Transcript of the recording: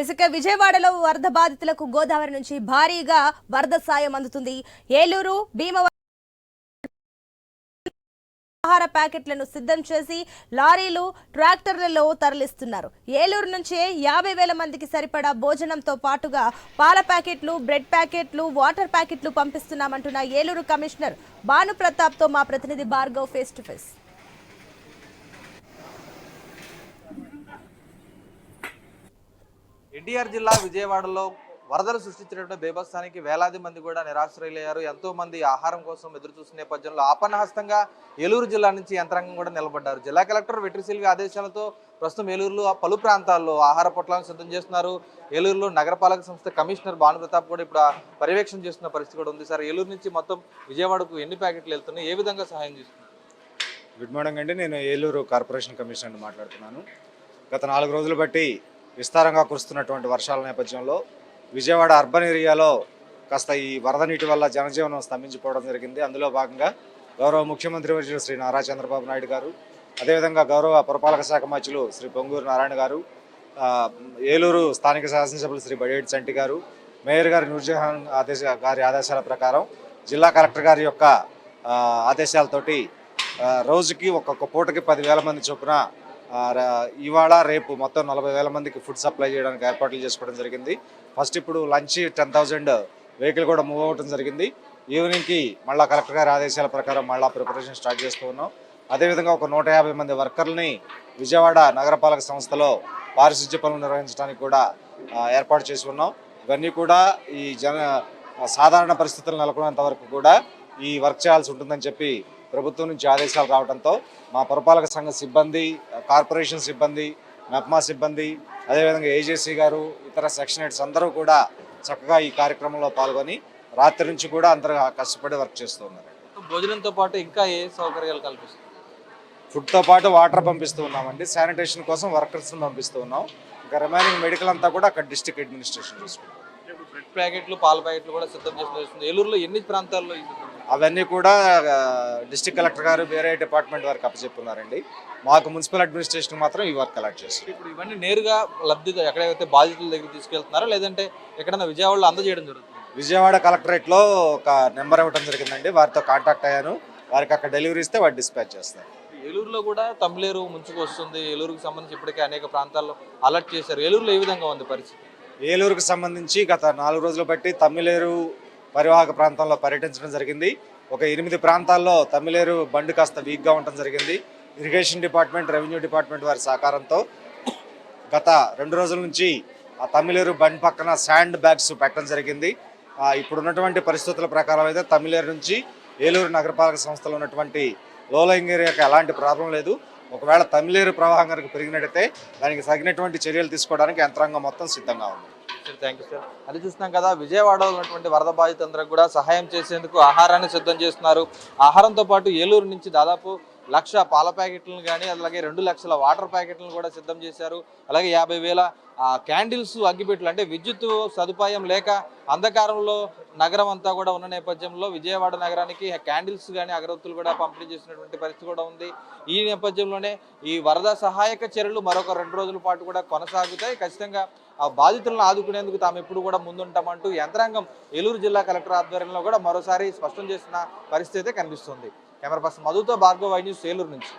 ఇసుక విజయవాడలో వరద బాధితులకు గోదావరి నుంచి భారీగా వరద సాయం అందుతుంది. ఏలూరు భీమవరం ఆహార ప్యాకెట్లను సిద్ధం చేసి లారీలు ట్రాక్టర్లలో తరలిస్తున్నారు. ఏలూరు నుంచి 50,000 మందికి సరిపడా భోజనంతో పాటుగా పాల ప్యాకెట్లు, బ్రెడ్ ప్యాకెట్లు, వాటర్ ప్యాకెట్లు పంపిస్తున్నామంటున్న ఏలూరు కమిషనర్ భాను ప్రతాప్ తో మా ప్రతినిధి Bhargav face to face. NTR జిల్లా విజయవాడలో వరదలు సృష్టించినటువంటి బేభత్సానికి వేలాది మంది కూడా నిరాశ్రయులయ్యారు. ఎంతో మంది ఆహారం కోసం ఎదురు చూసిన నేపథ్యంలో ఆపన్నహస్తంగా ఏలూరు జిల్లా నుంచి యంత్రాంగం కూడా నిలబడ్డారు. జిల్లా కలెక్టర్ వెట్రిసిల్వి ఆదేశాలతో ప్రస్తుతం ఏలూరులో పలు ప్రాంతాల్లో ఆహార పొట్లాలను సిద్ధం చేస్తున్నారు. ఏలూరులో నగరపాలక సంస్థ కమిషనర్ భాను ప్రతాప్ కూడా ఇప్పుడు పర్యవేక్షణ చేస్తున్న పరిస్థితి కూడా ఉంది. సార్, ఏలూరు నుంచి మొత్తం విజయవాడకు ఎన్ని ప్యాకెట్లు వెళ్తున్నాయి, ఏ విధంగా సహాయం చేస్తున్నారు? గుడ్ మార్నింగ్ అండి. నేను ఏలూరు కార్పొరేషన్ కమిషనర్ మాట్లాడుతున్నాను. గత 4 రోజులు బట్టి విస్తారంగా కురుస్తున్నటువంటి వర్షాల నేపథ్యంలో విజయవాడ అర్బన్ ఏరియాలో కాస్త ఈ వరద నీటి వల్ల జనజీవనం స్తంభించిపోవడం జరిగింది. అందులో భాగంగా గౌరవ ముఖ్యమంత్రి వర్యులు శ్రీ నారా చంద్రబాబు నాయుడు గారు, అదేవిధంగా గౌరవ పురపాలక శాఖ మంత్రులు శ్రీ పొంగూరు నారాయణ గారు, ఏలూరు స్థానిక శాసనసభ్యులు శ్రీ బడేటి చంటి గారు, మేయర్ గారి నూర్జహాన్ గారి ఆదేశాల ప్రకారం జిల్లా కలెక్టర్ గారి యొక్క ఆదేశాలతోటి రోజుకి ఒక్కొక్క పూటకి 10,000 మంది చొప్పున ఇవాళ రేపు మొత్తం 40,000 మందికి ఫుడ్ సప్లై చేయడానికి ఏర్పాట్లు చేసుకోవడం జరిగింది. ఫస్ట్ ఇప్పుడు లంచ్ 10,000 వెహికల్ కూడా మూవ్ అవ్వడం జరిగింది. ఈవినింగ్కి మళ్ళీ కలెక్టర్ గారి ఆదేశాల ప్రకారం మళ్ళీ ప్రిపరేషన్ స్టార్ట్ చేస్తూ ఉన్నాం. అదేవిధంగా ఒక 150 మంది వర్కర్లని విజయవాడ నగరపాలక సంస్థలో పారిశుధ్య పనులు నిర్వహించడానికి కూడా ఏర్పాటు చేసి ఉన్నాం. ఇవన్నీ కూడా ఈ సాధారణ పరిస్థితులు నెలకొనేంత వరకు కూడా ఈ వర్క్ చేయాల్సి ఉంటుందని చెప్పి ప్రభుత్వం నుంచి ఆదేశాలు రావడంతో మా పురపాలక సంఘ సిబ్బంది, కార్పొరేషన్ సిబ్బంది, మెప్మా సిబ్బంది, అదేవిధంగా ఏజేసీ గారు, ఇతర సెక్షన్ హెడ్స్ అందరూ కూడా చక్కగా ఈ కార్యక్రమంలో పాల్గొని రాత్రి నుంచి కూడా అందరూ కష్టపడి వర్క్ చేస్తూ ఉన్నారు. భోజనంతో పాటు ఇంకా ఏ సౌకర్యాలు కల్పిస్తారు? ఫుడ్తో పాటు వాటర్ పంపిస్తూ ఉన్నామండి. శానిటేషన్ కోసం వర్కర్స్ని పంపిస్తూ ఉన్నాం. ఇంకా రిమైనింగ్ మెడికల్ అంతా కూడా అక్కడ డిస్ట్రిక్ట్ అడ్మినిస్ట్రేషన్ చూసుకుంటాం. బ్రెడ్ ప్యాకెట్లు, పాల ప్యాకెట్లు కూడా సిద్ధం చేస్తుంది. ఏలూరులో ఎన్ని ప్రాంతాల్లో అవన్నీ కూడా డిస్ట్రిక్ట్ కలెక్టర్ గారు వేరే డిపార్ట్మెంట్ వారికి అప్పచెప్పున్నారండి. మాకు మున్సిపల్ అడ్మినిస్ట్రేషన్ మాత్రం ఈ వర్క్ కలెక్ట్ చేస్తారు. ఇప్పుడు ఇవన్నీ నేరుగా లబ్ధితో ఎక్కడైతే బాధితుల దగ్గర తీసుకెళ్తున్నారా, లేదంటే ఎక్కడైనా విజయవాడలో అందజేయడం జరుగుతుంది? విజయవాడ కలెక్టరేట్లో ఒక నెంబర్ ఇవ్వడం జరిగిందండి. వారితో కాంటాక్ట్ అయ్యాను. వారికి అక్కడ డెలివరీ ఇస్తే వారు డిస్పాచ్ చేస్తారు. ఏలూరులో కూడా తమిళేరు ముంచుకు వస్తుంది. ఏలూరుకు సంబంధించి ఇప్పటికే అనేక ప్రాంతాల్లో అలర్ట్ చేశారు. ఏలూరులో ఏ విధంగా ఉంది పరిస్థితి? ఏలూరుకు సంబంధించి గత 4 రోజులు బట్టి తమిళేరు పరివాహక ప్రాంతంలో పర్యటించడం జరిగింది. ఒక 8 ప్రాంతాల్లో తమిళేరు బండ్ కాస్త వీక్గా ఉండటం జరిగింది. ఇరిగేషన్ డిపార్ట్మెంట్, రెవెన్యూ డిపార్ట్మెంట్ వారి సహకారంతో గత 2 రోజుల నుంచి ఆ తమిళేరు బండ్ పక్కన శాండ్ బ్యాగ్స్ పెట్టడం జరిగింది. ఇప్పుడున్నటువంటి పరిస్థితుల ప్రకారం అయితే తమిళేరు నుంచి ఏలూరు నగరపాలక సంస్థలో ఉన్నటువంటి లోలయింగ్ ఏరియాకి ఎలాంటి ప్రాబ్లం లేదు. ఒకవేళ తమిళేరు ప్రవాహం కనుక పెరిగినట్టయితే దానికి తగినటువంటి చర్యలు తీసుకోవడానికి యంత్రాంగం మొత్తం సిద్ధంగా ఉంది. Thank you sir. అది చూస్తున్నాం కదా, విజయవాడలో ఉన్నటువంటి వరద బాధితులందరూ కూడా సహాయం చేసేందుకు ఆహారాన్ని సిద్ధం చేస్తున్నారు. ఆహారంతో పాటు ఏలూరు నుంచి దాదాపు 1,00,000 పాల ప్యాకెట్లను కానీ, అలాగే 2 లక్షల వాటర్ ప్యాకెట్లను కూడా సిద్ధం చేశారు. అలాగే 50,000 క్యాండిల్స్, అగ్గిపెట్టెలు, అంటే విద్యుత్ సదుపాయం లేక అంధకారంలో నగరం అంతా కూడా ఉన్న నేపథ్యంలో విజయవాడ నగరానికి క్యాండిల్స్ కానీ, అగరొత్తులు కూడా పంపిణీ చేసినటువంటి పరిస్థితి కూడా ఉంది. ఈ నేపథ్యంలోనే ఈ వరద సహాయక చర్యలు మరొక 2 రోజుల పాటు కూడా కొనసాగుతాయి. ఖచ్చితంగా ఆ బాధితులను ఆదుకునేందుకు తాము ఎప్పుడు కూడా ముందుంటామంటూ యంత్రాంగం ఏలూరు జిల్లా కలెక్టర్ ఆధ్వర్యంలో కూడా మరోసారి స్పష్టం చేసిన పరిస్థితి అయితే కనిపిస్తుంది. కెమెరా పర్సన్ మధుతో భార్గవ్, ఐ న్యూస్, ఏలూరు నుంచి.